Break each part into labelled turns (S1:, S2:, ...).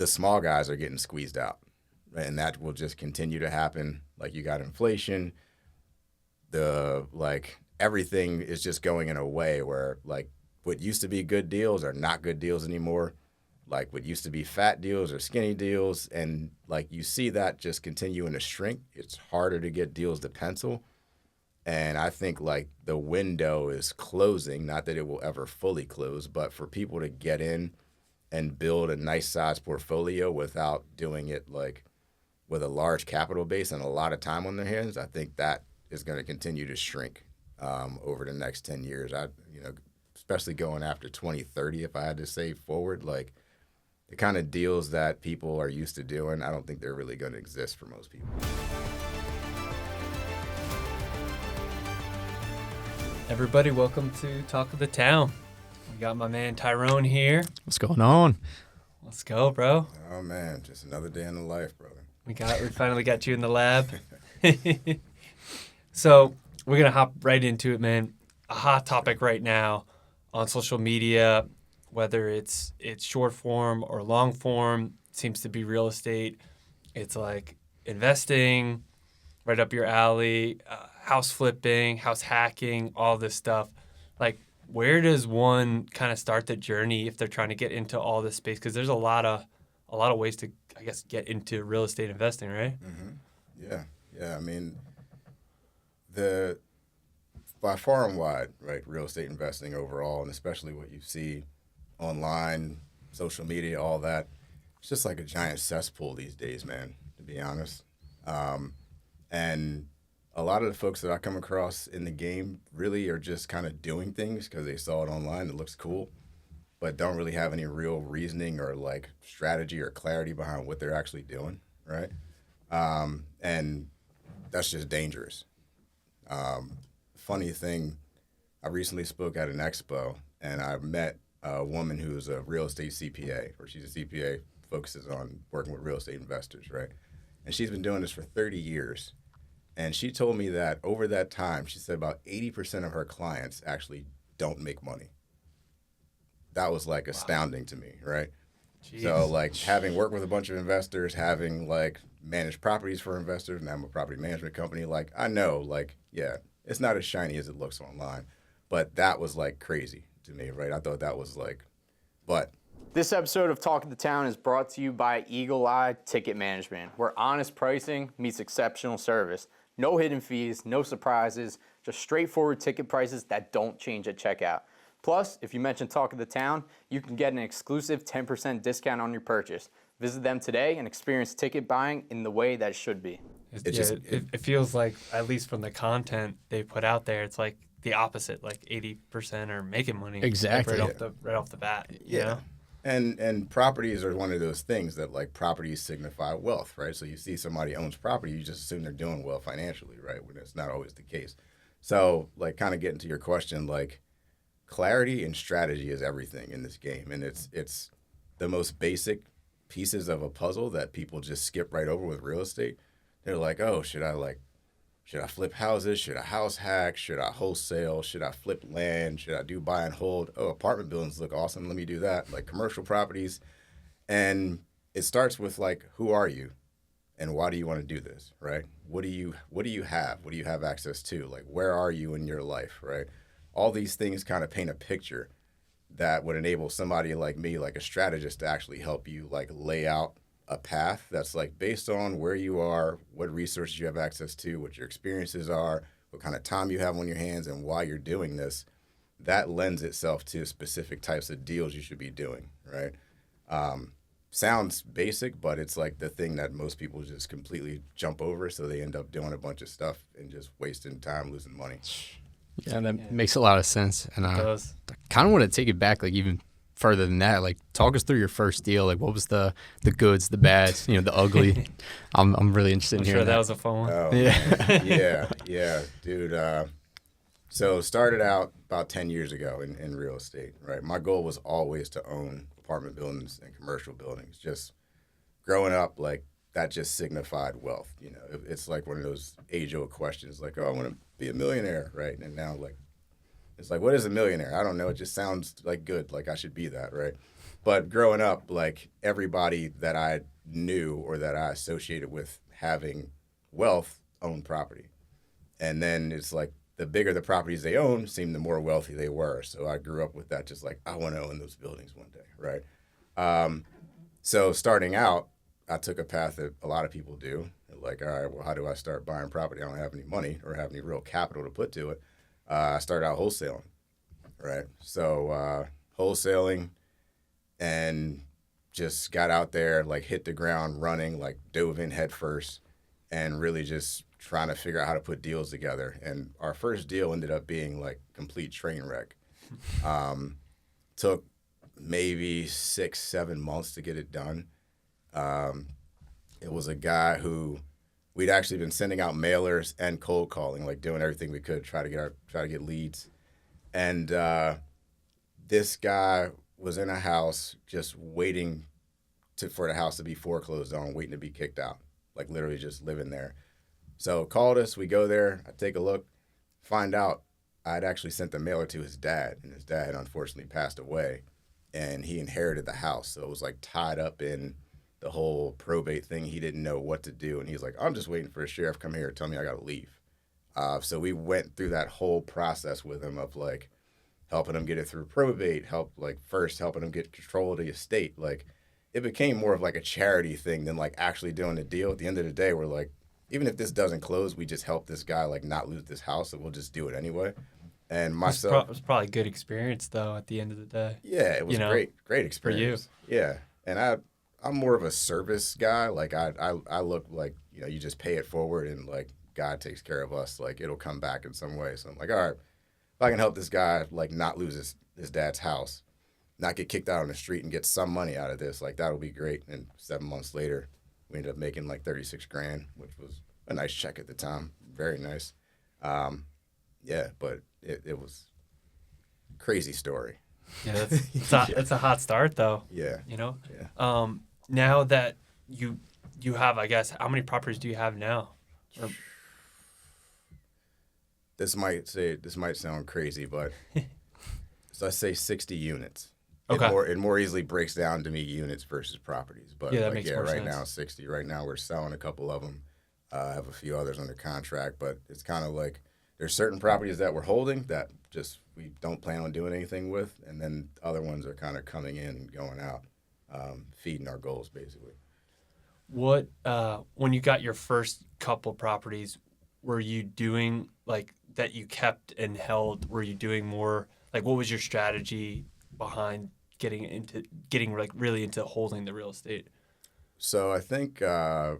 S1: the small guys are getting squeezed out, right? And that will just continue to happen. Like, you got inflation, everything is just going in a way where, like, what used to be good deals are not good deals anymore. Like, what used to be fat deals or skinny deals, and like, you see that just continuing to shrink. It's harder to get deals to pencil, and I think like the window is closing. Not that it will ever fully close, but for people to get in and build a nice size portfolio without doing it like with a large capital base and a lot of time on their hands, I think that is going to continue to shrink over the next 10 years. Especially going after 2030, if I had to say forward, like, the kind of deals that people are used to doing, I don't think they're really going to exist for most people.
S2: Everybody, welcome to Talk of the Town. We got my man Tyrone here.
S3: What's going on?
S2: Let's go, bro.
S1: Oh man, just another day in the life, brother.
S2: We finally got you in the lab. So we're gonna hop right into it, man. A hot topic right now on social media, whether it's short form or long form, seems to be real estate. It's like investing, right up your alley, house flipping, house hacking, all this stuff. Like, where does one kind of start the journey if they're trying to get into all this space? Because there's a lot of ways to, I guess, get into real estate investing, right?
S1: Mm-hmm. Yeah. I mean, by far and wide, right, real estate investing overall, and especially what you see online, social media, all that, it's just like a giant cesspool these days, man, to be honest. And a lot of the folks that I come across in the game really are just kind of doing things because they saw it online, it looks cool, but don't really have any real reasoning or like strategy or clarity behind what they're actually doing, right? And that's just dangerous. Funny thing, I recently spoke at an expo, and I met a woman who's a real estate CPA, or she's a CPA, focuses on working with real estate investors, right? And she's been doing this for 30 years. And she told me that over that time, she said about 80% of her clients actually don't make money. That was like astounding to me, right? Jeez. So like, having worked with a bunch of investors, having like managed properties for investors, and I'm a property management company, like, I know, like, yeah, it's not as shiny as it looks online, but that was like crazy to me, right? I thought that was like, but.
S4: This episode of Talk of the Town is brought to you by Eagle Eye Ticket Management, where honest pricing meets exceptional service. No hidden fees, no surprises, just straightforward ticket prices that don't change at checkout. Plus, if you mention Talk of the Town, you can get an exclusive 10% discount on your purchase. Visit them today and experience ticket buying in the way that it should be.
S2: It feels like, at least from the content they put out there, it's like the opposite, like 80% are making money.
S3: Exactly.
S2: Like right off the bat. You know?
S1: And properties are one of those things that, like, properties signify wealth, right? So you see somebody owns property, you just assume they're doing well financially, right? When it's not always the case. So, like, kind of getting to your question, like, clarity and strategy is everything in this game. And it's the most basic pieces of a puzzle that people just skip right over with real estate. They're like, oh, should I flip houses? Should I house hack? Should I wholesale? Should I flip land? Should I do buy and hold? Oh, apartment buildings look awesome. Let me do that. Like, commercial properties. And it starts with, like, who are you and why do you want to do this, right? What do you have? What do you have access to? Like, where are you in your life, right? All these things kind of paint a picture that would enable somebody like me, like a strategist, to actually help you, like, lay out a path that's like based on where you are, what resources you have access to, what your experiences are, what kind of time you have on your hands, and why you're doing this. That lends itself to specific types of deals you should be doing, right? Sounds basic, but it's like the thing that most people just completely jump over, so they end up doing a bunch of stuff and just wasting time, losing money.
S3: Yeah, that makes a lot of sense. And
S2: It does.
S3: I kind of want to take it back, like, even further than that. Like, talk us through your first deal. Like, what was the goods, the bads, the ugly? I'm really interested in hearing
S2: sure that was a fun one.
S1: Oh, yeah, dude. So started out about 10 years ago in real estate, right? My goal was always to own apartment buildings and commercial buildings. Just growing up, like, that just signified wealth. It's like one of those age-old questions, like, oh, I want to be a millionaire, right? And now, like, it's like, what is a millionaire? I don't know. It just sounds like good. Like, I should be that, right? But growing up, like everybody that I knew or that I associated with having wealth owned property. And then it's like the bigger the properties they own seemed the more wealthy they were. So I grew up with that, just like I want to own those buildings one day, right? So starting out, I took a path that a lot of people do. Like, all right, well, how do I start buying property? I don't have any money or have any real capital to put to it. I started out wholesaling, right? So wholesaling and just got out there, like hit the ground running, like dove in head first and really just trying to figure out how to put deals together. And our first deal ended up being like complete train wreck. Took maybe 6-7 months to get it done. It was a guy who we'd actually been sending out mailers and cold calling, like doing everything we could try to get leads. And this guy was in a house just waiting for the house to be foreclosed on, waiting to be kicked out, like literally just living there. So called us, we go there, I take a look, find out I'd actually sent the mailer to his dad, and his dad had unfortunately passed away, and he inherited the house. So it was like tied up in the whole probate thing. He didn't know what to do, and he's like, I'm just waiting for a sheriff to come here and tell me I got to leave. So we went through that whole process with him of like helping him get it through probate, first helping him get control of the estate. Like it became more of like a charity thing than like actually doing the deal. At the end of the day, we're like, even if this doesn't close, we just help this guy like not lose this house, so we'll just do it anyway. And myself,
S2: It was probably a good experience though. At the end of the day,
S1: yeah, it was great experience
S2: for you.
S1: Yeah, and I'm more of a service guy. Like I look like, you just pay it forward and like God takes care of us. Like it'll come back in some way. So I'm like, all right, if I can help this guy like not lose his dad's house, not get kicked out on the street and get some money out of this, like that'll be great. And 7 months later, we ended up making like 36 grand, which was a nice check at the time. Very nice. Yeah, but it was a crazy story.
S2: Yeah, that's a hot start though.
S1: Yeah. Yeah.
S2: Now that you have, I guess, how many properties do you have now? Or-
S1: This might sound crazy, but so I say 60 units.
S2: Okay.
S1: It more easily breaks down to me units versus properties. But
S2: Yeah, that makes more
S1: right
S2: sense.
S1: now 60. Right now we're selling a couple of them. I have a few others under contract, but it's kind of like there's certain properties that we're holding that just we don't plan on doing anything with, and then other ones are kind of coming in and going out, feeding our goals basically.
S2: What when you got your first couple properties, were you doing like that you kept and held? Were you doing more like what was your strategy behind getting like really into holding the real estate?
S1: So I think a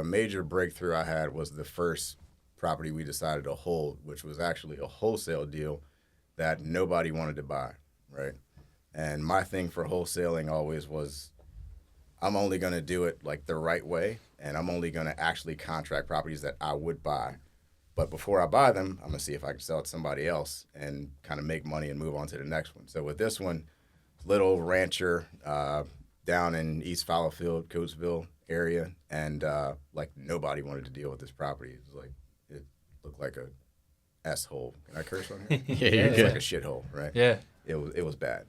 S1: major breakthrough I had was the first property we decided to hold, which was actually a wholesale deal that nobody wanted to buy, right? And my thing for wholesaling always was I'm only going to do it like the right way, and I'm only going to actually contract properties that I would buy. But before I buy them, I'm going to see if I can sell it to somebody else and kind of make money and move on to the next one. So with this one, little rancher down in East Fallowfield, Coatesville area, and like nobody wanted to deal with this property. It was like it looked like a S-hole. Can I curse on here?
S3: Yeah,
S1: It
S3: you're
S1: was
S3: good.
S1: like a shithole, right?
S2: Yeah.
S1: It was bad.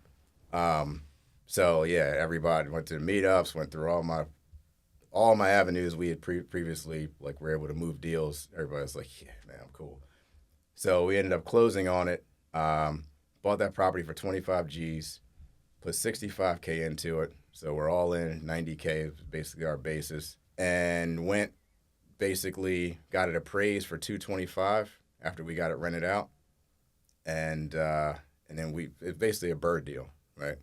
S1: So yeah, everybody went to the meetups, went through all my avenues we had previously like were able to move deals. Everybody was like, yeah, man, I'm cool. So we ended up closing on it. Bought that property for 25 G's, put 65K into it. So we're all in 90K, basically our basis, and went basically got it appraised for 225 after we got it rented out, and then it's basically a bird deal, right?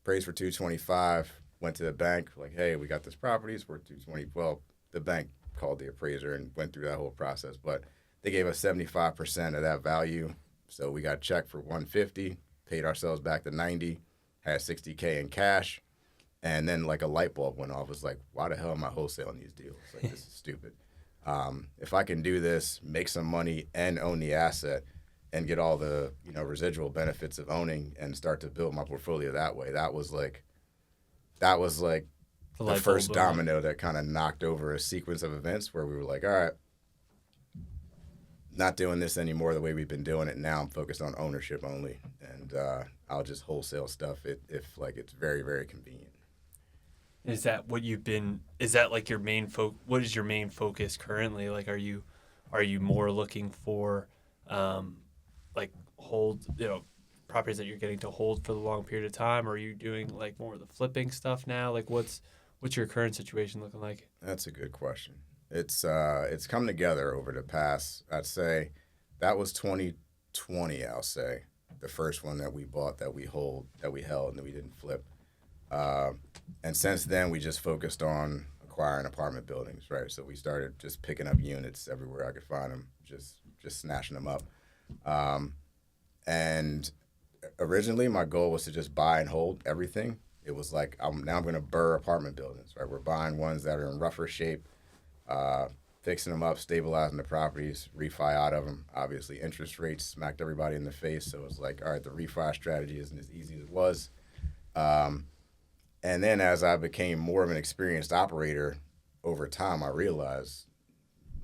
S1: Appraised for 225. Went to the bank like, hey, we got this property. It's worth 220. Well, the bank called the appraiser and went through that whole process, but they gave us 75% of that value. So we got checked for 150, paid ourselves back to 90, had 60K in cash, and then like a light bulb went off. It was like, why the hell am I wholesaling these deals? Like this is stupid. If I can do this, make some money, and own the asset, and get all the residual benefits of owning, and start to build my portfolio that way, that was like the
S2: light
S1: first
S2: bulb moment.
S1: domino that kind of knocked over a sequence of events where we were like, all right, not doing this anymore the way we've been doing it now. I'm focused on ownership only, and I'll just wholesale stuff if like it's very, very convenient.
S2: Is that what you've been? Is that like your main What is your main focus currently? Like, are you more looking for, like hold properties that you're getting to hold for the long period of time, or are you doing like more of the flipping stuff now? Like, what's your current situation looking like?
S1: That's a good question. It's come together over the past. I'd say that was 2020. I'll say the first one that we bought, that we held, and that we didn't flip. And since then, we just focused on acquiring apartment buildings, right? So we started just picking up units everywhere I could find them, just snatching them up. And originally, my goal was to just buy and hold everything. It was like, I'm going to burr apartment buildings, right? We're buying ones that are in rougher shape, fixing them up, stabilizing the properties, refi out of them. Obviously, interest rates smacked everybody in the face, so it's like, all right, the refi strategy isn't as easy as it was. And then as I became more of an experienced operator over time, I realized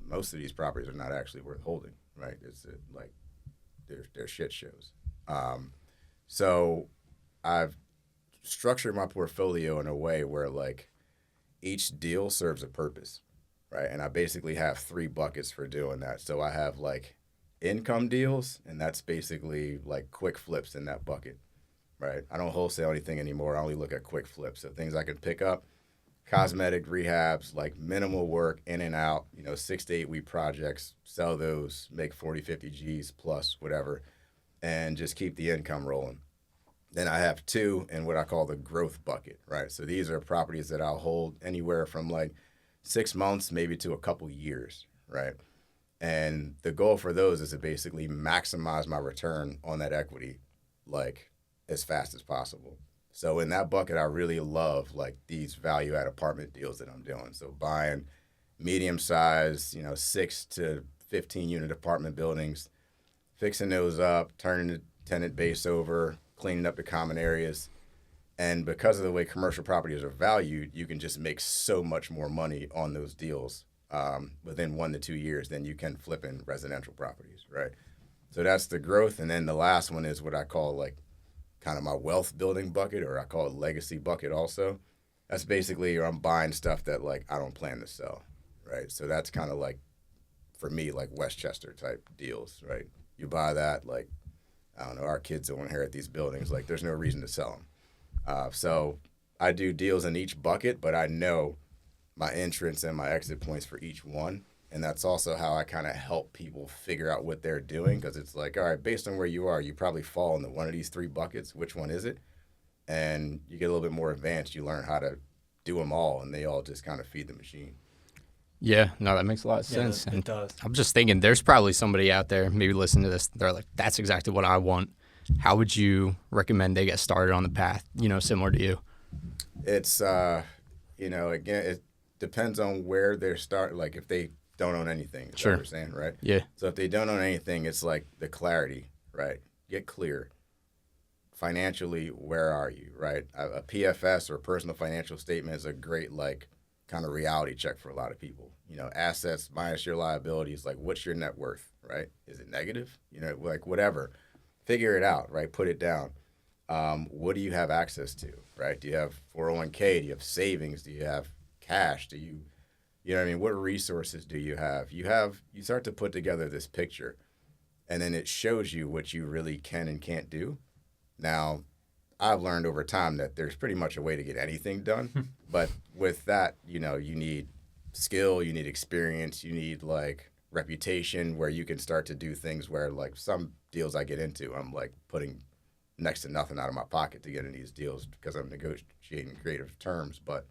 S1: most of these properties are not actually worth holding, right? It's like they're shit shows. So I've structured my portfolio in a way where like each deal serves a purpose, right? And I basically have 3 buckets for doing that. So I have like income deals, and that's basically like quick flips in that bucket. Right. I don't wholesale anything anymore. I only look at quick flips. So things I can pick up, cosmetic rehabs, like minimal work in and out, 6 to 8 week projects, sell those, make 40, 50 G's plus whatever, and just keep the income rolling. Then I have 2 in what I call the growth bucket, right? So these are properties that I'll hold anywhere from like 6 months, maybe to a couple years, right? And the goal for those is to basically maximize my return on that equity, like as fast as possible. So in that bucket, I really love like these value add apartment deals that I'm doing. So buying medium size, 6 to 15 unit apartment buildings, fixing those up, turning the tenant base over, cleaning up the common areas. And because of the way commercial properties are valued, you can just make so much more money on those deals within 1 to 2 years than you can flip in residential properties, right? So that's the growth. And then the last one is what I call like kind of my wealth building bucket, or I call it legacy bucket also. That's basically I'm buying stuff that like I don't plan to sell, right? So that's kind of like, for me, like Westchester type deals, right? You buy that, like, I don't know, our kids will inherit these buildings. Like there's no reason to sell them. So I do deals in each bucket, but I know my entrance and my exit points for each one. And that's also how I kind of help people figure out what they're doing, because it's like, all right, based on where you are, you probably fall into one of these 3 buckets. Which one is it? And you get a little bit more advanced. You learn how to do them all, and they all just kind of feed the machine.
S3: Yeah, no, that makes a lot of
S2: Yeah,
S3: sense.
S2: it does.
S3: I'm just thinking there's probably somebody out there maybe listening to this. They're like, that's exactly what I want. How would you recommend they get started on the path, similar to you?
S1: It's, again, it depends on where they're starting. Like if they don't own anything, is
S3: Sure.
S1: what you're saying, right?
S3: Yeah.
S1: So if they don't own anything, it's like the clarity, right? Get clear. Financially, where are you, right? A PFS or personal financial statement is a great, like, kind of reality check for a lot of people. Assets minus your liabilities, like, what's your net worth, right? Is it negative? Like, whatever. Figure it out, right? Put it down. What do you have access to, right? Do you have 401k? Do you have savings? Do you have cash? Do you know what I mean? What resources do you have? You start to put together this picture, and then it shows you what you really can and can't do. Now, I've learned over time that there's pretty much a way to get anything done. But with that, you need skill, you need experience, you need like reputation, where you can start to do things where like some deals I get into, I'm like putting next to nothing out of my pocket to get in these deals because I'm negotiating creative terms. But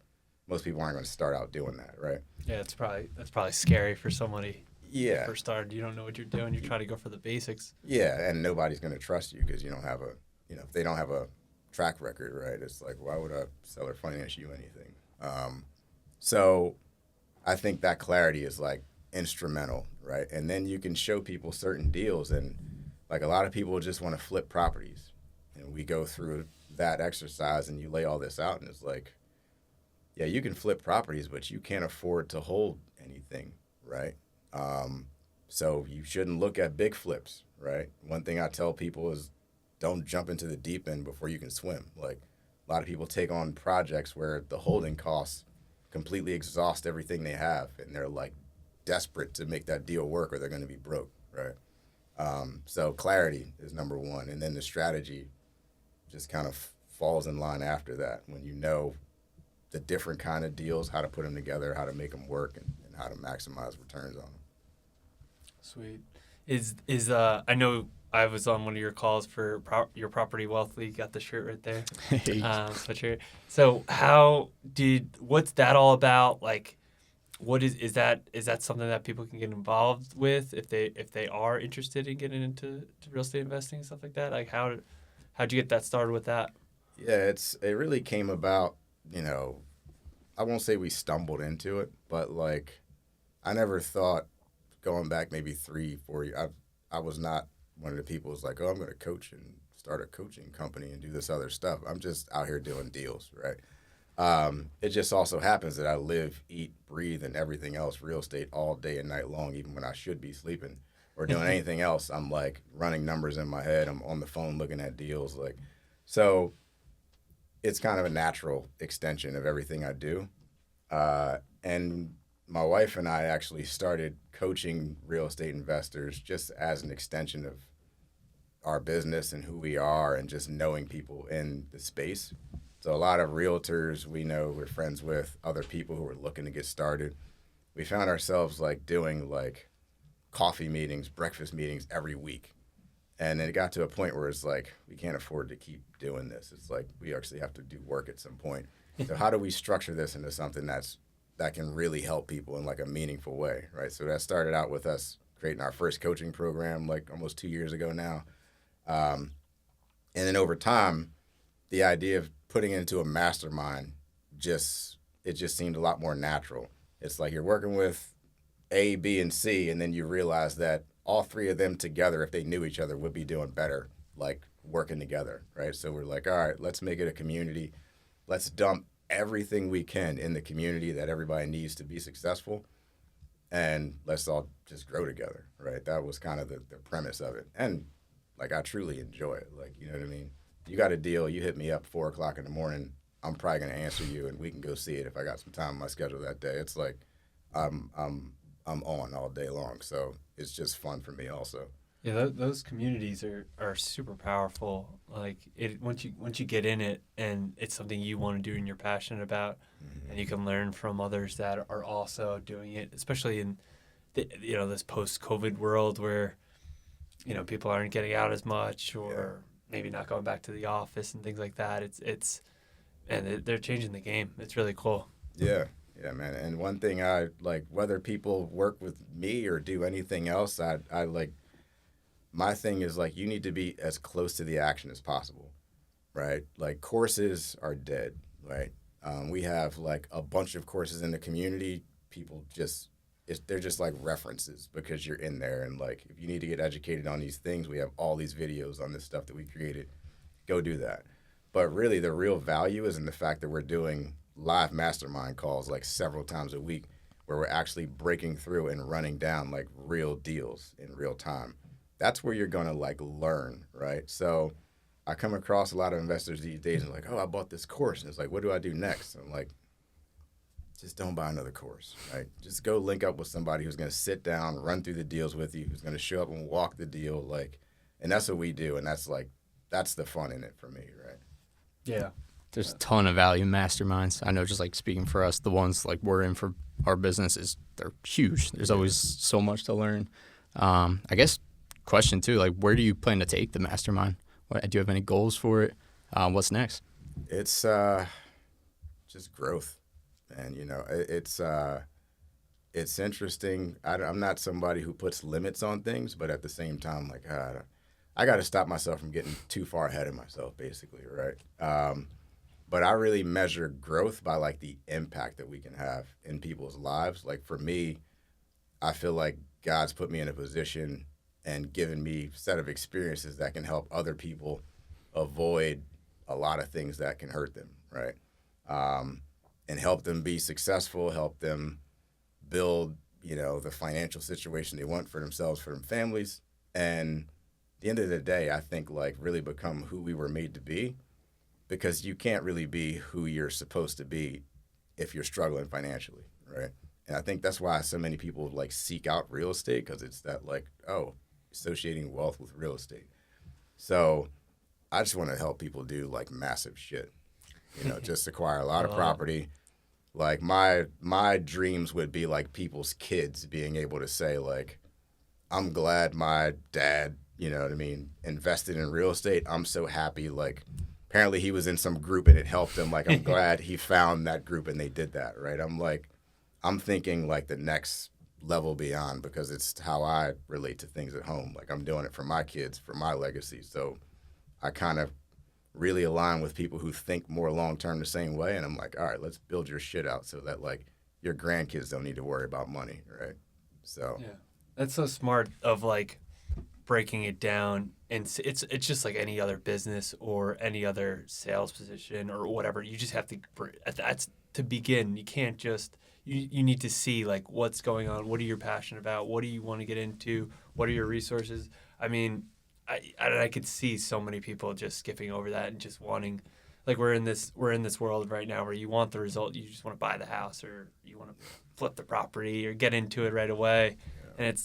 S1: most people aren't going to start out doing that, right?
S2: Yeah, that's probably scary for somebody.
S1: Yeah.
S2: First started, you don't know what you're doing. You're trying to go for the basics.
S1: Yeah, and nobody's going to trust you because you don't have if they don't have a track record, right? It's like, why would a seller finance you anything? So I think that clarity is like instrumental, right? And then you can show people certain deals, and like a lot of people just want to flip properties. And we go through that exercise and you lay all this out, and it's like, yeah, you can flip properties, but you can't afford to hold anything, right? So you shouldn't look at big flips, right? One thing I tell people is don't jump into the deep end before you can swim. Like a lot of people take on projects where the holding costs completely exhaust everything they have, and they're like desperate to make that deal work, or they're going to be broke, right? So clarity is number one, and then the strategy just kind of falls in line after that. When you know the different kind of deals, how to put them together, how to make them work, and how to maximize returns on them.
S2: Sweet. Is I know I was on one of your calls for your property wealth league. Got the shirt right there. Sweatshirt. So what's that all about? Like, what is that something that people can get involved with if they are interested in getting into real estate investing and stuff like that? Like how'd you get that started with that?
S1: Yeah, it really came about, I won't say we stumbled into it, but like I never thought going back maybe 3-4 years, I was not one of the people who's like, oh, I'm going to coach and start a coaching company and do this other stuff. I'm just out here doing deals, right? It just also happens that I live, eat, breathe, and everything else real estate all day and night long, even when I should be sleeping or doing anything else. I'm like running numbers in my head. I'm on the phone looking at deals. So it's kind of a natural extension of everything I do. And my wife and I actually started coaching real estate investors just as an extension of our business and who we are and just knowing people in the space. So a lot of realtors we know, we're friends with, other people who are looking to get started. We found ourselves like doing like coffee meetings, breakfast meetings every week. And then it got to a point where it's like, we can't afford to keep doing this. It's like, we actually have to do work at some point. So how do we structure this into something that can really help people in like a meaningful way, right? So that started out with us creating our first coaching program like almost 2 years ago now. And then over time, the idea of putting it into a mastermind just seemed a lot more natural. It's like you're working with A, B, and C, and then you realize that all three of them together, if they knew each other, would be doing better, like working together, right? So we're like, all right, let's make it a community. Let's dump everything we can in the community that everybody needs to be successful, and let's all just grow together, right? That was kind of the premise of it. And like, I truly enjoy it. Like, you know what I mean? You got a deal, you hit me up 4 o'clock in the morning, I'm probably going to answer you and we can go see it if I got some time on my schedule that day. It's like, I'm on all day long. So it's just fun for me also.
S2: Yeah, those communities are super powerful. Like once you get in it and it's something you want to do and you're passionate about, and you can learn from others that are also doing it, especially in this post-COVID world where people aren't getting out as much or maybe not going back to the office and things like that. And they're changing the game. It's really cool.
S1: Yeah, man. And one thing I like, whether people work with me or do anything else, I like. My thing is like you need to be as close to the action as possible, right? Like courses are dead, right? We have like a bunch of courses in the community. People they're just like references because you're in there. And like if you need to get educated on these things, we have all these videos on this stuff that we created. Go do that. But really the real value is in the fact that we're doing live mastermind calls like several times a week where we're actually breaking through and running down like real deals in real time. That's where you're going to like learn, right? So I come across a lot of investors these days and like, oh, I bought this course. And it's like, what do I do next? I'm like, just don't buy another course, right? Just go link up with somebody who's going to sit down, run through the deals with you, who's going to show up and walk the deal. And that's what we do. And that's the fun in it for me, right?
S2: Yeah.
S3: There's a ton of value in masterminds. I know, just like speaking for us, the ones like we're in for our business they're huge. There's always so much to learn. I guess question too, like where do you plan to take the mastermind? Do you have any goals for it? What's next?
S1: It's just growth, and it's interesting. I'm not somebody who puts limits on things, but at the same time, like I got to stop myself from getting too far ahead of myself, basically, right? But I really measure growth by like the impact that we can have in people's lives. Like for me, I feel like God's put me in a position and given me a set of experiences that can help other people avoid a lot of things that can hurt them, right? And help them be successful, help them build the financial situation they want for themselves, for their families. And at the end of the day, I think like really become who we were made to be, because you can't really be who you're supposed to be if you're struggling financially, right? And I think that's why so many people like seek out real estate, because it's that like, oh, associating wealth with real estate. So I just want to help people do like massive shit, just acquire a lot of property. Like my dreams would be like people's kids being able to say like, I'm glad my dad, you know what I mean, invested in real estate. I'm so happy. Like apparently he was in some group and it helped him. Like I'm glad he found that group and they did that, right? I'm thinking like the next level beyond, because it's how I relate to things at home. Like I'm doing it for my kids, for my legacy. So I kind of really align with people who think more long term the same way. And I'm like, all right, let's build your shit out so that like your grandkids don't need to worry about money, right? So
S2: Yeah, that's so smart of like breaking it down, and it's just like any other business or any other sales position or whatever. You just have to that's to begin. You can't just you need to see like what's going on. What are you passionate about? What do you want to get into? What are your resources? I mean, I could see so many people just skipping over that and just wanting, like we're in this world right now where you want the result, you just want to buy the house or you want to flip the property or get into it right away. And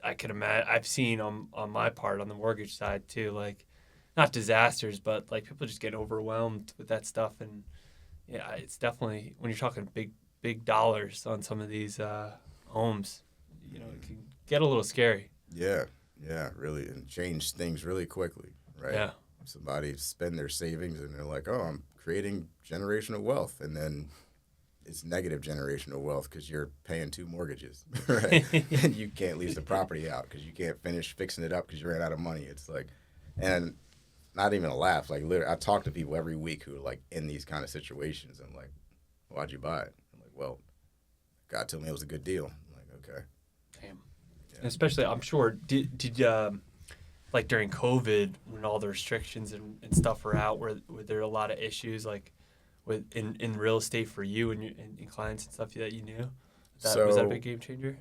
S2: I can imagine, I've seen on my part on the mortgage side too, like not disasters, but like people just get overwhelmed with that stuff. And yeah, it's definitely, when you're talking big dollars on some of these homes, it can get a little scary.
S1: Yeah, really, and change things really quickly, right?
S2: Yeah.
S1: Somebody spend their savings and they're like, oh, I'm creating generational wealth, and then it's negative generational wealth because you're paying 2 mortgages, right? And you can't lease the property out because you can't finish fixing it up because you ran out of money. It's like, and not even a laugh, like literally, I talk to people every week who are like in these kind of situations. I'm like, why'd you buy it? I'm like, well, God told me it was a good deal. I'm like, okay.
S2: Damn. And especially, I'm sure, did like during COVID when all the restrictions and stuff were out, were there a lot of issues like with in real estate for you and and clients and stuff that you knew? Was that a big game changer?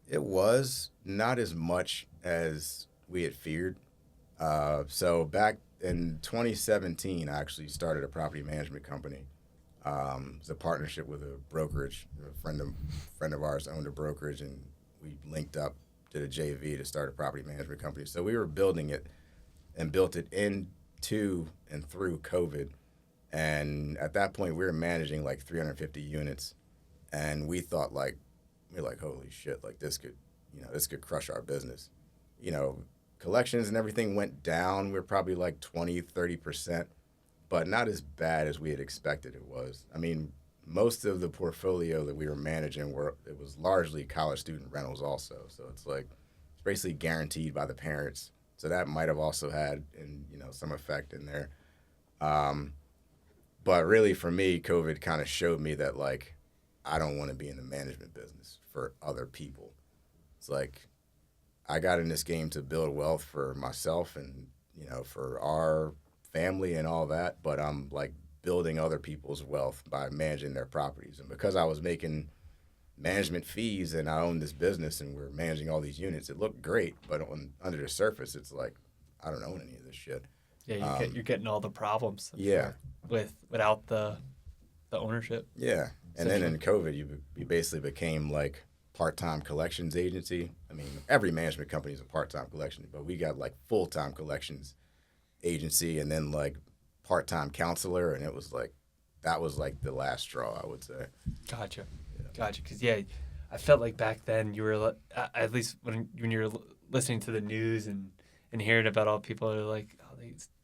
S1: It was not as much as we had feared. So back in 2017, I actually started a property management company. It's a partnership with a brokerage. A friend of ours owned a brokerage, and we linked up, did a JV to start a property management company. So we were building it and built it into and through COVID. And at that point, we were managing like 350 units. And we thought we were like, holy shit, like this could crush our business. Collections and everything went down. We were probably like 20, 30%, but not as bad as we had expected it was. I mean, most of the portfolio that we were managing it was largely college student rentals also. So it's basically guaranteed by the parents. So that might have also had some effect in there. But really for me, COVID kind of showed me that like I don't want to be in the management business for other people. It's like I got in this game to build wealth for myself and for our family and all that, but I'm like building other people's wealth by managing their properties. And because I was making management fees and I owned this business and we're managing all these units, it looked great, but under the surface, it's like, I don't own any of this shit.
S2: Yeah, you're getting all the problems.
S1: Yeah.
S2: Without the ownership.
S1: Yeah. And then in COVID, you basically became like part-time collections agency. I mean, every management company is a part-time collection, but we got like full-time collections agency and then like part-time counselor, and it was like that was like the last straw, I would say.
S2: Gotcha. Because I felt like back then you were at least when you're listening to the news and hearing about all people are like, oh,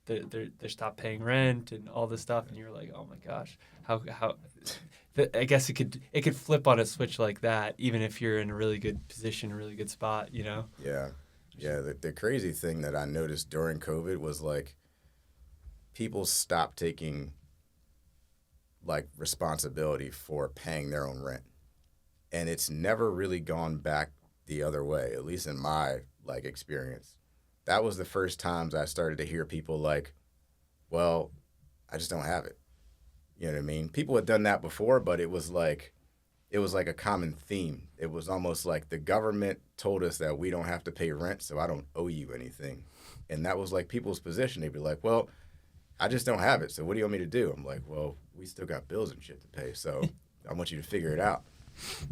S2: they're stopped paying rent and all this stuff, and you're like, oh my gosh, how I guess it could flip on a switch like that, even if you're in a really good position, a really good spot, Yeah.
S1: The crazy thing that I noticed during COVID was like people stopped taking like responsibility for paying their own rent, and it's never really gone back the other way, at least in my like experience. That was the first times I started to hear people like, well, I just don't have it. You know what I mean? People had done that before, but it was it was like a common theme. It was almost like the government told us that we don't have to pay rent, so I don't owe you anything. And that was like people's position. They'd be like, well, I just don't have it, so what do you want me to do? I'm like, well, we still got bills and shit to pay, so I want you to figure it out.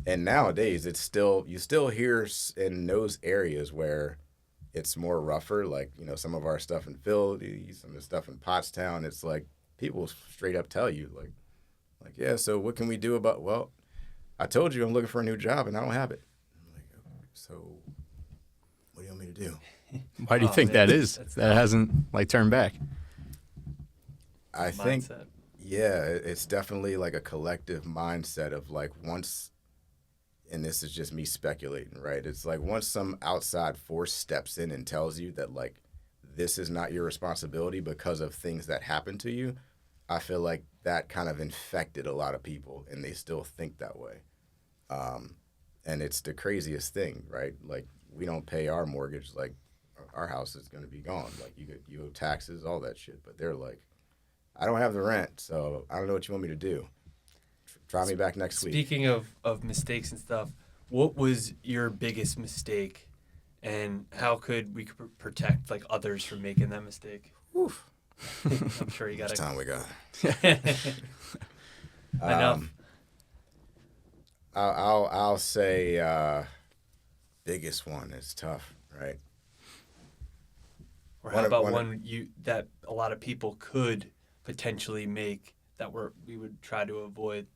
S1: And nowadays, it's still, you still hear in those areas where it's more rougher, like, you know, some of our stuff in Philly, some of the stuff in Pottstown, it's like people straight up tell you, like, yeah, so what can we do about, well, I told you I'm looking for a new job and I don't have it. I'm like, okay, so what do you want me to do?
S3: Why do you think
S2: man,
S3: that is? That hasn't like turned back.
S1: I think,
S2: Mindset.
S1: yeah, it's definitely like a collective mindset of like once, and this is just me speculating, right? It's like once some outside force steps in and tells you that like this is not your responsibility because of things that happen to you, I feel like that kind of infected a lot of people and they still think that way. And it's the craziest thing, right? Like we don't pay our mortgage, like our house is going to be gone. Like you owe taxes, all that shit. But they're like, I don't have the rent, so I don't know what you want me to do. Try me back next week.
S2: Speaking of mistakes and stuff, what was your biggest mistake, and how could we protect like others from making that mistake?
S1: Oof.
S2: I'm sure you got
S1: Much time we got.
S2: enough.
S1: I'll say biggest one is tough, right?
S2: Or how about one that a lot of people could potentially make that we would try to avoid?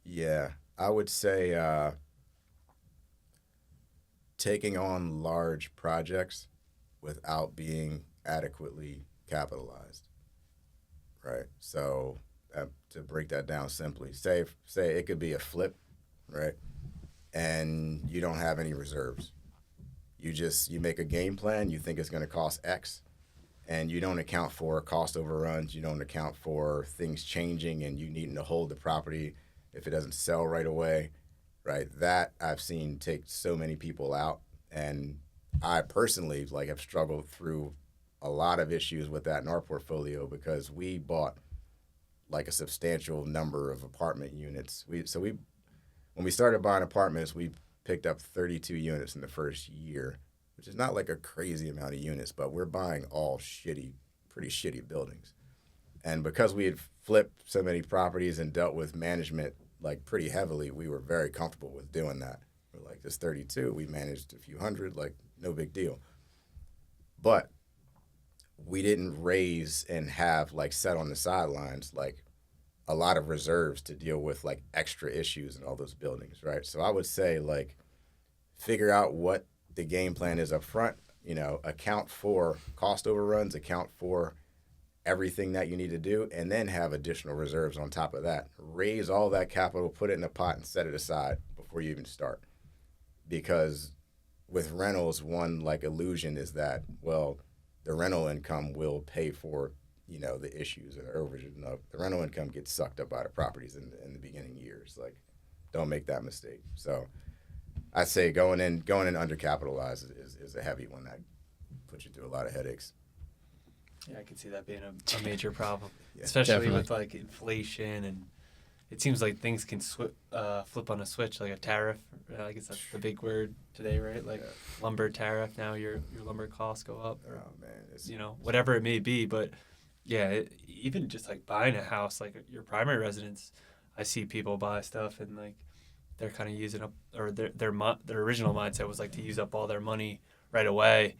S1: Yeah, I would say taking on large projects without being adequately capitalized, right? So to break that down simply, say it could be a flip, right? And you don't have any reserves. You make a game plan, you think it's going to cost X, and you don't account for cost overruns, you don't account for things changing and you needing to hold the property if it doesn't sell right away, right? That I've seen take so many people out, and I personally like have struggled through a lot of issues with that in our portfolio because we bought like a substantial number of apartment units. When we started buying apartments, we picked up 32 units in the first year, which is not like a crazy amount of units, but we're buying all pretty shitty buildings. And because we had flipped so many properties and dealt with management like pretty heavily, we were very comfortable with doing that. We're like, this 32, we managed a few hundred, like no big deal. But we didn't raise and have like set on the sidelines like a lot of reserves to deal with like extra issues in all those buildings, right? So I would say like figure out what the game plan is up front, you know, account for cost overruns, account for everything that you need to do, and then have additional reserves on top of that. Raise all that capital, put it in a pot and set it aside before you even start. Because with rentals, one like illusion is that, well, the rental income will pay for, you know, the issues and the overages. No, the rental income gets sucked up by the properties in the beginning years. Like, don't make that mistake. So I'd say going in undercapitalized is a heavy one that puts you through a lot of headaches.
S2: Yeah, I can see that being a major problem,
S1: Yeah,
S2: especially
S3: definitely.
S2: with like inflation, and it seems like things can flip on a switch, like a tariff. I guess that's the big word today, right? Like lumber tariff. Now your lumber costs go up, or
S1: Oh man, it's,
S2: you know, whatever it may be. But yeah, even just like buying a house, like your primary residence, I see people buy stuff and like they're kind of using up, or their original mindset was like to use up all their money right away,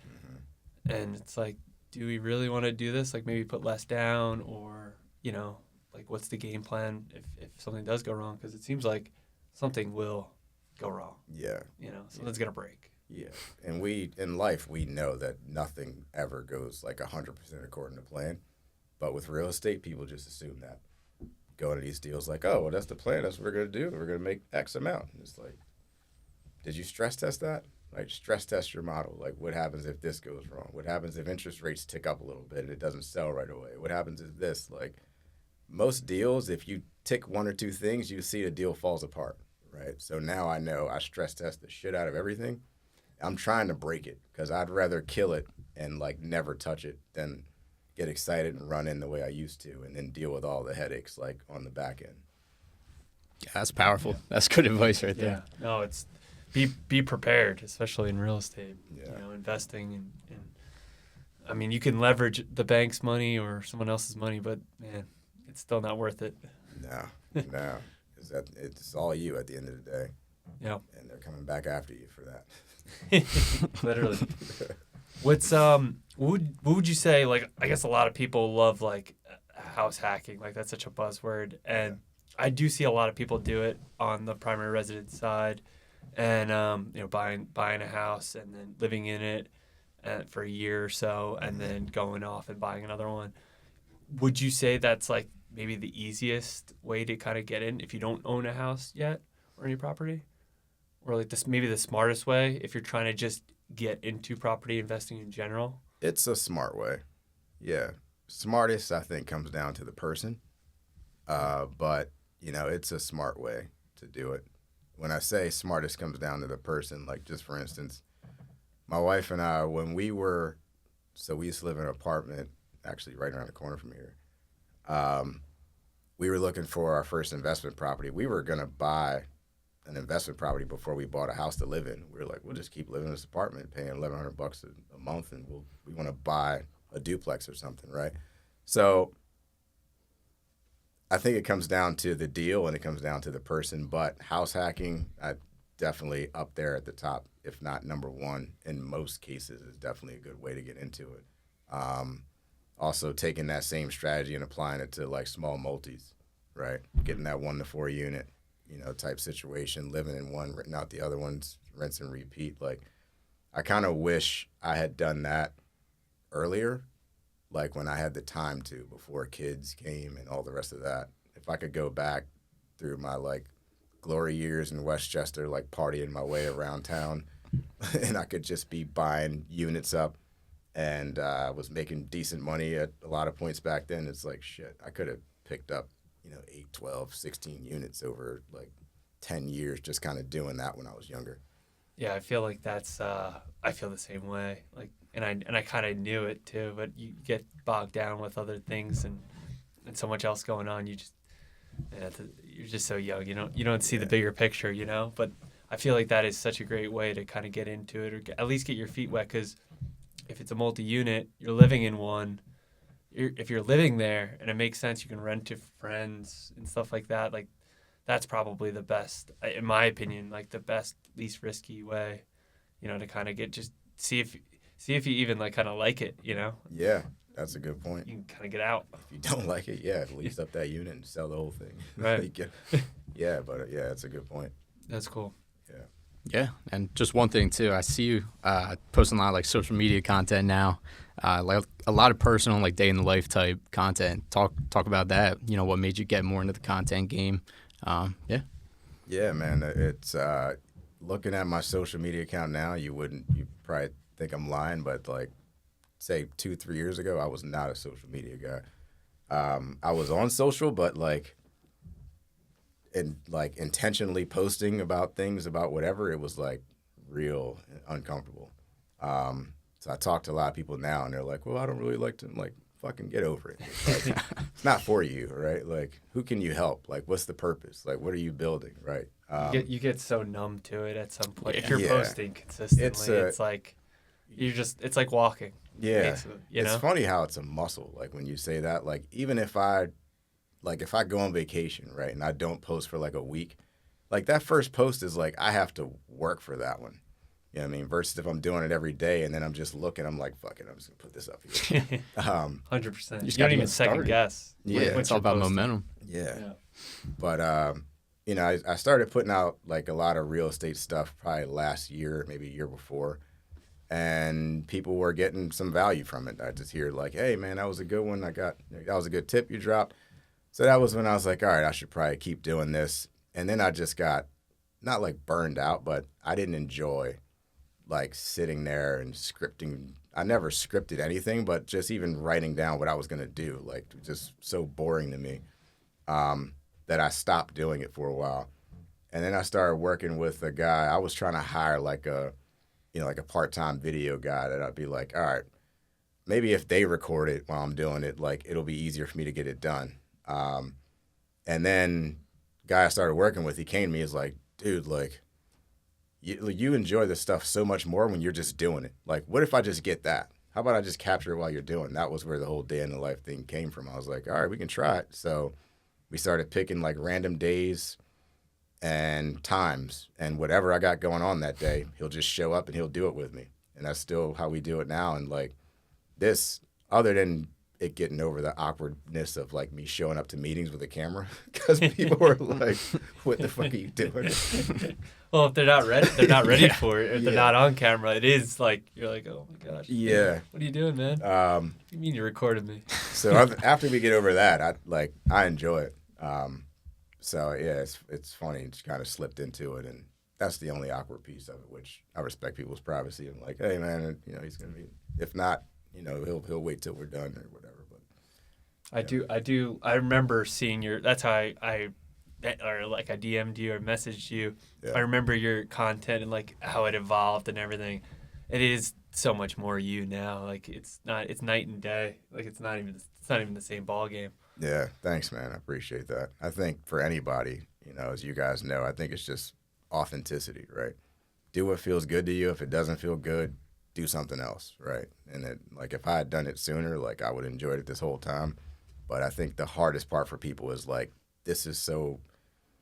S2: and it's like, do we really want to do this? Like maybe put less down, or you know, like what's the game plan if something does go wrong? Because it seems like something will go wrong.
S1: yeah.
S2: You know, something's gonna break.
S1: Yeah, and in life, we know that nothing ever goes like 100% according to plan. But with real estate, people just assume that. Go into these deals like, oh, well, that's the plan. That's what we're going to do. We're going to make X amount. And it's like, did you stress test that? Like, stress test your model. Like, what happens if this goes wrong? What happens if interest rates tick up a little bit and it doesn't sell right away? What happens if this? Like, most deals, if you tick one or two things, you see the deal falls apart, right? So now I know I stress test the shit out of everything. I'm trying to break it because I'd rather kill it and like never touch it than get excited and run in the way I used to and then deal with all the headaches like on the back end.
S3: That's powerful. That's good advice right there.
S2: Yeah. No, it's be prepared, especially in real estate.
S1: Yeah.
S2: You know, investing in I mean, you can leverage the bank's money or someone else's money, but man, it's still not worth it.
S1: No, no. It's all you at the end of the day.
S2: Yeah.
S1: And they're coming back after you for that.
S2: Literally. What's what would you say, like, I guess a lot of people love like house hacking, like that's such a buzzword, and I do see a lot of people do it on the primary residence side, and you know, buying a house and then living in it for a year or so and then going off and buying another one. Would you say that's like maybe the easiest way to kind of get in if you don't own a house yet or any property? Or like this, maybe the smartest way if you're trying to just get into property investing in general?
S1: It's a smart way. Yeah. Smartest, I think, comes down to the person. But, you know, it's a smart way to do it. When I say smartest comes down to the person, like just for instance, my wife and I, when we used to live in an apartment actually right around the corner from here. We were looking for our first investment property. We were going to buy an investment property before we bought a house to live in. We were like, we'll just keep living in this apartment, paying $1,100 a month, and we want to buy a duplex or something, right? So I think it comes down to the deal and it comes down to the person. But house hacking, definitely up there at the top, if not number one in most cases, is definitely a good way to get into it. Also taking that same strategy and applying it to like small multis, right? Getting that 1 to 4 unit, you know, type situation, living in one, renting out the other ones, rinse and repeat. Like, I kind of wish I had done that earlier, like when I had the time to, before kids came and all the rest of that. If I could go back through my like glory years in Westchester, like partying my way around town, and I could just be buying units up, and was making decent money at a lot of points back then. It's like, shit, I could have picked up, you know, 8, 12, 16 units over like 10 years just kind of doing that when I was younger.
S2: Yeah, I feel like that's I feel the same way. Like, and I kind of knew it too, but you get bogged down with other things and so much else going on. You just you're just so young. You don't see the bigger picture, you know. But I feel like that is such a great way to kind of get into it, or at least get your feet wet. Because if it's a multi-unit, you're living in one. If you're living there and it makes sense, you can rent to friends and stuff like that. Like, that's probably the best, in my opinion, like the best, least risky way, you know, to kind of just see if you even like kind of like it, you know.
S1: Yeah, that's a good point.
S2: You can kind of get out.
S1: If you don't like it, yeah, lease up that unit and sell the whole thing.
S2: Right.
S1: Yeah, but yeah, that's a good point.
S2: That's cool.
S1: Yeah.
S3: Yeah, and just one thing too, I see you posting a lot of like social media content now, like a lot of personal, like day in the life type content. Talk about that. You know, what made you get more into the content game? Yeah.
S1: Yeah, man. It's looking at my social media account now. You probably think I'm lying, but like, say 2-3 years ago, I was not a social media guy. I was on social, but like intentionally posting about things, about whatever, it was like real uncomfortable. So I talk to a lot of people now, and they're like, "Well, I don't really like to." I'm like, fucking get over it. Like, it's not for you, right? Like, who can you help? Like, what's the purpose? Like, what are you building, right?
S2: You get so numb to it at some point.
S3: Yeah.
S2: If you're posting consistently, it's like it's like walking.
S1: Yeah,
S2: you know?
S1: It's funny how it's a muscle. Like when you say that, like even if I go on vacation, right, and I don't post for like a week, like that first post is like I have to work for that one. You know what I mean? Versus if I'm doing it every day and then I'm just looking, I'm like, fuck it, I'm just gonna put this up here.
S2: 100%. You
S3: just
S2: don't
S3: gotta
S2: even
S3: get
S2: second
S3: started.
S2: guess.
S1: Yeah,
S3: It's all about momentum.
S1: Yeah. But you know, I started putting out like a lot of real estate stuff probably last year, maybe a year before, and people were getting some value from it. I just hear like, hey man, that was a good one. That was a good tip you dropped. So that was when I was like, all right, I should probably keep doing this. And then I just got not like burned out, but I didn't enjoy like sitting there and scripting. I never scripted anything, but just even writing down what I was going to do, like just so boring to me, that I stopped doing it for a while. And then I started working with a guy. I was trying to hire like a part-time video guy that I'd be like, all right, maybe if they record it while I'm doing it, like it'll be easier for me to get it done. And then guy I started working with, he came to me, he's like, dude, like, you enjoy this stuff so much more when you're just doing it. Like, what if I just get that? How about I just capture it while you're doing it? That was where the whole day in the life thing came from. I was like, all right, we can try it. So we started picking like random days and times, and whatever I got going on that day, he'll just show up and he'll do it with me. And that's still how we do it now. And like this, other than it getting over the awkwardness of like me showing up to meetings with a camera, because people were like, what the fuck are you doing?
S2: Well, if they're not ready
S1: Yeah.
S2: for it. If they're
S1: Yeah.
S2: not on camera, it is like you're like, oh my gosh.
S1: Yeah.
S2: What are you doing, man?
S1: Um,
S2: What do you mean you recorded me?
S1: so after we get over that, I enjoy it. So yeah, it's funny. It's kind of slipped into it, and that's the only awkward piece of it, which I respect people's privacy. I'm like, hey man, you know, he's gonna be. If not, you know, he'll wait till we're done or whatever. But
S2: I do. I remember seeing your. That's how I or like I DM'd you or messaged you.
S1: Yeah.
S2: I remember your content and like how it evolved and everything. It is so much more you now. Like it's night and day. Like it's not even the same ball game.
S1: yeah, thanks, man. I appreciate that. I think for anybody, you know, as you guys know, I think it's just authenticity, right? Do what feels good to you. If it doesn't feel good, do something else, right? And it, like if I had done it sooner, like I would have enjoyed it this whole time. But I think the hardest part for people is like, this is so,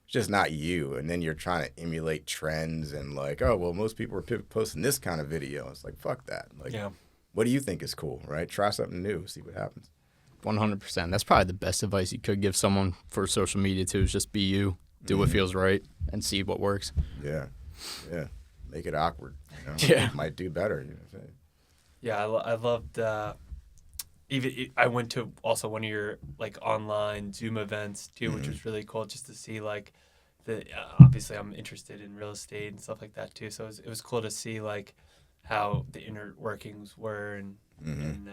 S1: it's just not you. And then you're trying to emulate trends and like, oh, well, most people are posting this kind of video. It's like, fuck that. Like,
S2: Yeah.
S1: what do you think is cool, right? Try something new, see what happens.
S3: 100%. That's probably the best advice you could give someone for social media too. Is just be you, do what feels right, and see what works.
S1: Yeah, yeah. Make it awkward. You know?
S3: Yeah.
S1: Might do better. You know what I'm saying?
S2: Yeah, I loved. I went to also one of your like online Zoom events too, which was really cool just to see like the. Obviously, I'm interested in real estate and stuff like that too, so it was cool to see like how the inner workings were and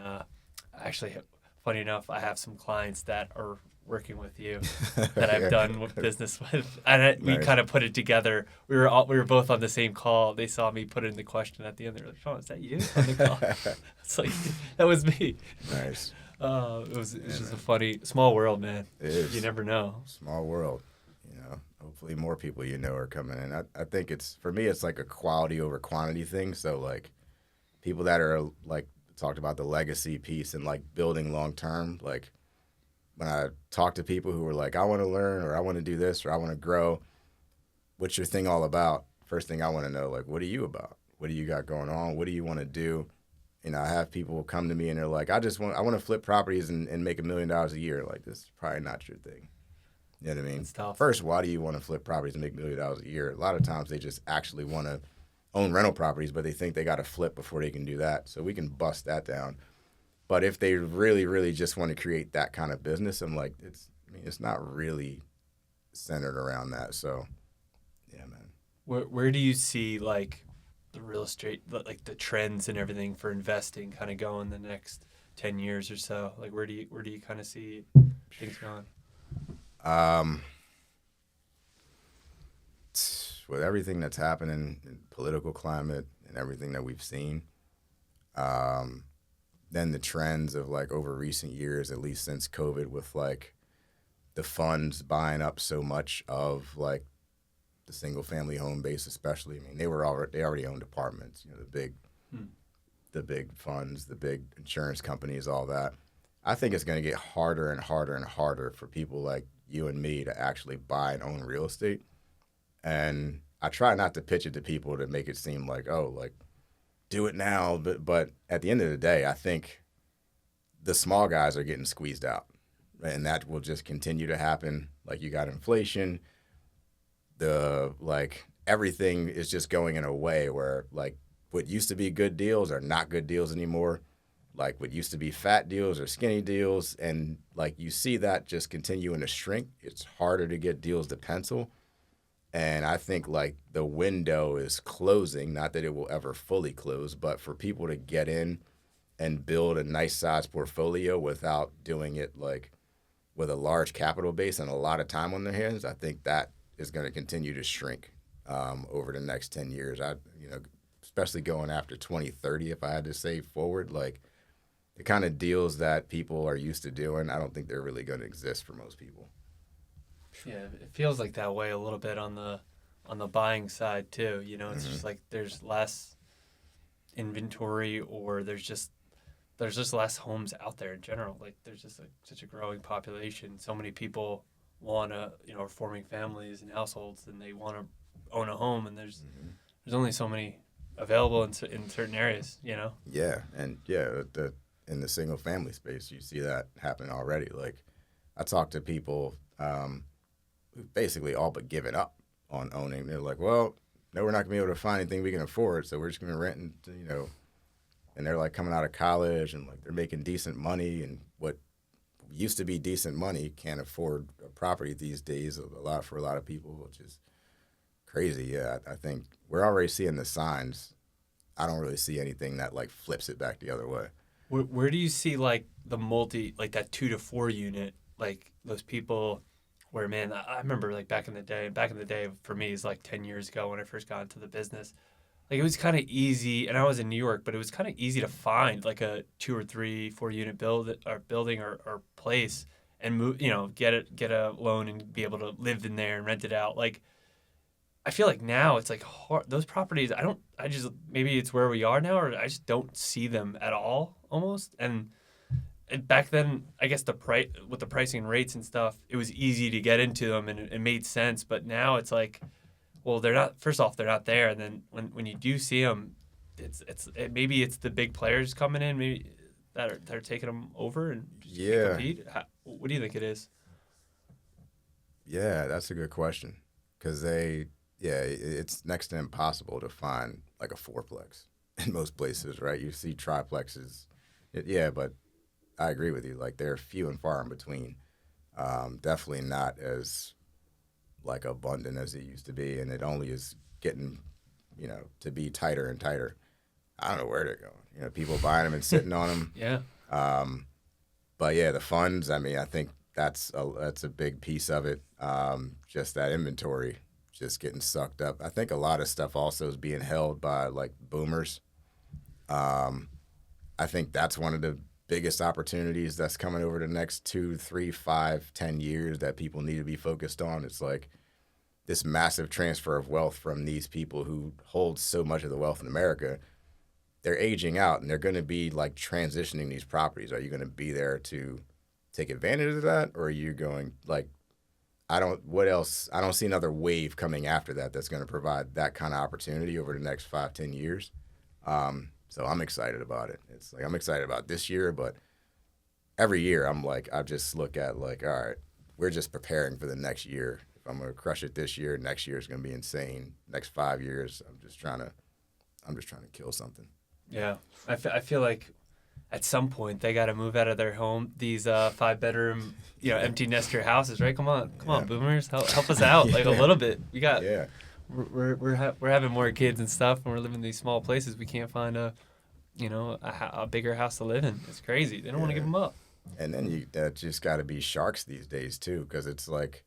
S2: actually, funny enough, I have some clients that are working with you that I've done with business with, and we
S1: Nice.
S2: kind of put it together. We were both on the same call. They saw me put in the question at the end. They're like, "Sean, is that you on the call?" It's like that was me.
S1: Nice.
S2: It was just a funny small world, man.
S1: It is.
S2: You never know.
S1: Small world. You know, hopefully more people you know are coming in. I think it's, for me, it's like a quality over quantity thing. So like people that are like talked about the legacy piece and like building long term, like when I talk to people who are like, I want to learn or I want to do this or I want to grow, what's your thing all about? First thing I want to know, like, what are you about? What do you got going on? What do you want to do? You know, I have people come to me and they're like, I want to flip properties and make $1 million a year. Like, this is probably not your thing. You know what I mean?
S2: It's tough.
S1: First, why do you want to flip properties and make $1 million a year? A lot of times they just actually want to own rental properties, but they think they got to flip before they can do that. So we can bust that down. But if they really, really just want to create that kind of business, I'm like, it's not really centered around that. So, yeah, man.
S2: Where do you see like the real estate, like the trends and everything for investing, kind of going the next 10 years or so? Like where do you kind of see things going?
S1: With everything that's happening in political climate and everything that we've seen, then the trends of like over recent years, at least since COVID, with like the funds buying up so much of like the single family home base, especially. I mean, they already owned apartments, you know, the big funds, the big insurance companies, all that. I think it's going to get harder and harder and harder for people like you and me to actually buy and own real estate. And I try not to pitch it to people to make it seem like, oh, like, do it now. But at the end of the day, I think the small guys are getting squeezed out. And that will just continue to happen. Like, you got inflation. Everything is just going in a way where, like, what used to be good deals are not good deals anymore. Like, what used to be fat deals are skinny deals. And, like, you see that just continuing to shrink. It's harder to get deals to pencil. And I think, like, the window is closing. Not that it will ever fully close, but for people to get in and build a nice size portfolio without doing it, like, with a large capital base and a lot of time on their hands, I think that is going to continue to shrink over the next 10 years. Especially going after 2030, if I had to say forward, like, the kind of deals that people are used to doing, I don't think they're really going to exist for most people.
S2: Yeah, it feels like that way a little bit on the buying side too. You know, it's just like there's less inventory, or there's just less homes out there in general. Like there's just such a growing population. So many people want to, are forming families and households, and they want to own a home, and there's only so many available in certain areas.
S1: Yeah, and in the single family space, you see that happening already. Like, I talk to people who've basically all but given up on owning. They're like, well, no, we're not gonna be able to find anything we can afford, so we're just gonna rent and. And they're like coming out of college and like they're making decent money, and what used to be decent money can't afford a property these days for a lot of people, which is crazy. Yeah, I think we're already seeing the signs. I don't really see anything that like flips it back the other way.
S2: Where do you see like the like that 2 to 4 unit, like those people where, man, I remember like back in the day for me is like 10 years ago when I first got into the business. Like it was kind of easy, and I was in New York, but it was kind of easy to find like a 2 or 3, 4 unit building or place and move, get a loan and be able to live in there and rent it out. Like I feel like now it's like hard, those properties. Maybe it's where we are now, or I just don't see them at all almost. And back then, I guess with the pricing and rates and stuff, it was easy to get into them and it made sense. But now it's like, well, they're not. First off, they're not there, and then when you do see them, maybe it's the big players coming in, maybe that are taking them over and just can't compete. What do you think it is?
S1: Yeah, that's a good question, because it's next to impossible to find like a fourplex in most places, right? You see triplexes, but I agree with you. Like they're few and far in between. Definitely not as like abundant as it used to be, and it only is getting, to be tighter and tighter. I don't know where they're going. People buying them and sitting on them.
S2: Yeah.
S1: But yeah, the funds. I mean, I think that's a big piece of it. Just that inventory, just getting sucked up. I think a lot of stuff also is being held by like boomers. I think that's one of the biggest opportunities that's coming over the next 2, 3, 5, 10 years that people need to be focused on. It's like this massive transfer of wealth from these people who hold so much of the wealth in America. They're aging out, and they're going to be like transitioning these properties. Are you going to be there to take advantage of that, or are you going like, what else? I don't see another wave coming after that that's going to provide that kind of opportunity over the next 5, 10 years. So I'm excited about it. It's like I'm excited about this year, but every year I'm like, I just look at like, all right, we're just preparing for the next year. If I'm going to crush it this year, next year is going to be insane. Next 5 years, I'm just trying to kill something.
S2: Yeah, I feel like at some point they got to move out of their home. These 5-bedroom, empty nester houses, right? Come on, boomers, help us out like a little bit. We got We're having more kids and stuff, and we're living in these small places. We can't find a bigger house to live in. It's crazy. They don't want to give them up.
S1: And then just got to be sharks these days too, because it's like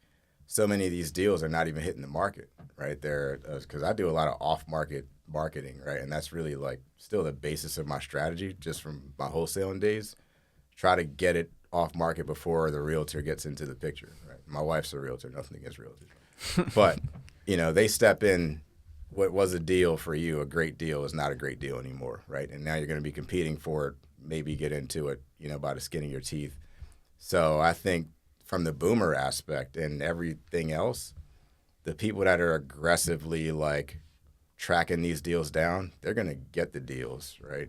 S1: so many of these deals are not even hitting the market, right? They're because I do a lot of off-market marketing, right, and that's really like still the basis of my strategy, just from my wholesaling days. Try to get it off-market before the realtor gets into the picture, right? My wife's a realtor, nothing against realtors, but they step in. What was a deal for you, a great deal, is not a great deal anymore, right? And now you're going to be competing for it, maybe get into it, by the skin of your teeth. So I think from the boomer aspect and everything else, the people that are aggressively like tracking these deals down, they're going to get the deals, right?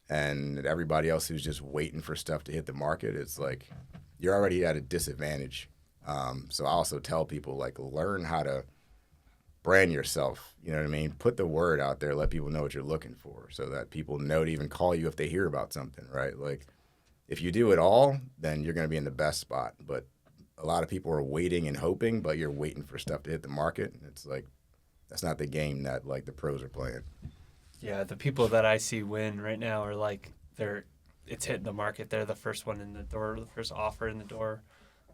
S1: And everybody else who's just waiting for stuff to hit the market, it's like you're already at a disadvantage. So I also tell people, like, learn how to brand yourself, you know what I mean? Put the word out there, let people know what you're looking for so that people know to even call you if they hear about something, right? Like, if you do it all, then you're going to be in the best spot. But a lot of people are waiting and hoping, but you're waiting for stuff to hit the market. And it's like, that's not the game that, like, the pros are playing.
S2: Yeah, the people that I see win right now are like, it's hitting the market. They're the first one in the door, the first offer in the door.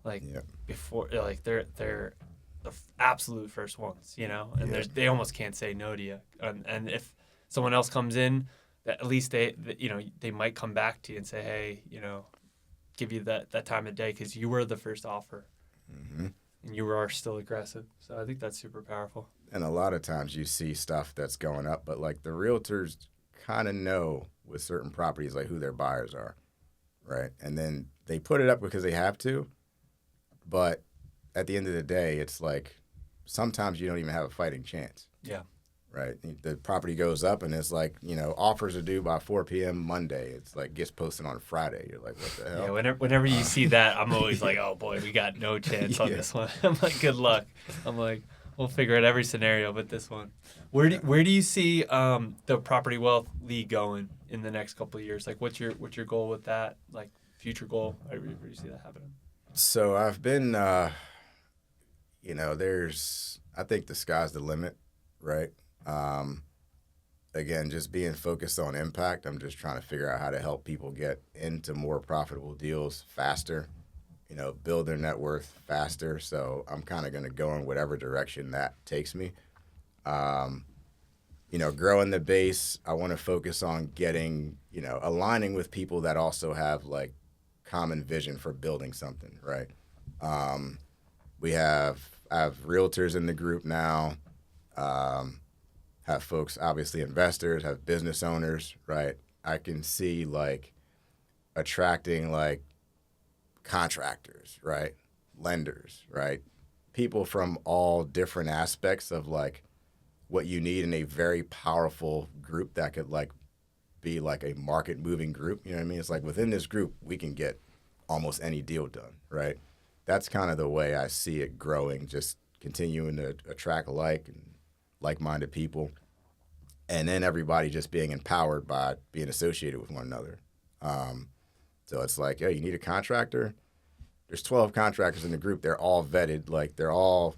S2: Like, before, like, they're the absolute first ones, and they almost can't say no to you. And if someone else comes in, at least they might come back to you and say, hey, give you that time of day because you were the first offer.
S1: Mm-hmm.
S2: and you are still aggressive. So I think that's super powerful.
S1: And a lot of times you see stuff that's going up, but like the realtors kind of know with certain properties like who their buyers are, right? And then they put it up because they have to, but at the end of the day, it's like sometimes you don't even have a fighting chance.
S2: Yeah.
S1: Right. The property goes up and it's like, offers are due by 4 p.m. Monday. It's like gets posted on Friday. You're like, what the hell?
S2: Yeah, whenever you see that, I'm always like, oh boy, we got no chance on this one. I'm like, good luck. I'm like, we'll figure out every scenario but this one. Where do you see the Property Wealth League going in the next couple of years? Like, what's your goal with that? Like, future goal? Where do you see that happening?
S1: So I've been, I think the sky's the limit, right? Again, just being focused on impact. I'm just trying to figure out how to help people get into more profitable deals faster, build their net worth faster. So I'm kind of going to go in whatever direction that takes me. Growing the base, I want to focus on getting, aligning with people that also have like common vision for building something, right? I have realtors in the group now. Have folks, obviously investors, have business owners, right? I can see like attracting like contractors, right? Lenders, right? People from all different aspects of like what you need in a very powerful group that could like be like a market moving group. You know what I mean? It's like within this group, we can get almost any deal done, right? That's kind of the way I see it growing, just continuing to attract like-minded people, and then everybody just being empowered by being associated with one another. So it's like, hey, you need a contractor? There's 12 contractors in the group. They're all vetted. Like, we're all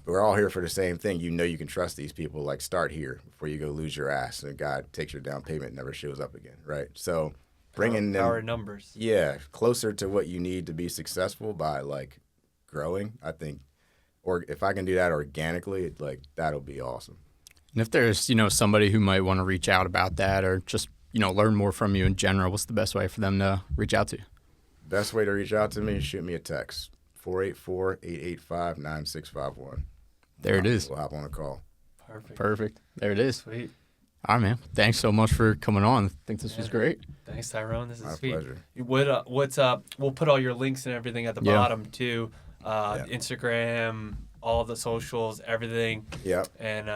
S1: here for the same thing. You can trust these people. Like, start here before you go lose your ass and God takes your down payment and never shows up again, right? So bringing them...
S2: Power in numbers.
S1: Yeah, closer to what you need to be successful by, like, growing, I think. Or if I can do that organically, like, that'll be awesome.
S3: And if there's, somebody who might want to reach out about that or just, learn more from you in general, what's the best way for them to reach out to you?
S1: Best way to reach out to me is shoot me a text, 484-885-9651.
S3: There it is.
S1: We'll hop on a call.
S3: Perfect. There it is.
S2: Sweet.
S3: All right, man. Thanks so much for coming on. I think this was great.
S2: Thanks, Tyrone. This is
S1: My
S2: sweet.
S1: pleasure.
S2: What's up? We'll put all your links and everything at the bottom too. Instagram, all the socials, everything.
S1: Yep.
S2: And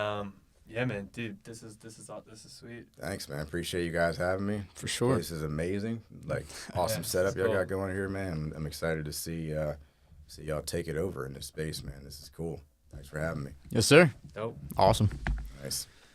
S2: yeah, man, dude, this is sweet.
S1: Thanks, man. Appreciate you guys having me.
S3: For sure.
S1: This is amazing. Like, awesome
S2: Yeah,
S1: setup
S2: it's
S1: y'all
S2: cool.
S1: got going here, man. I'm excited to see y'all take it over in this space, man. This is cool. Thanks for having me.
S3: Yes, sir.
S2: Dope.
S3: Awesome.
S1: Nice.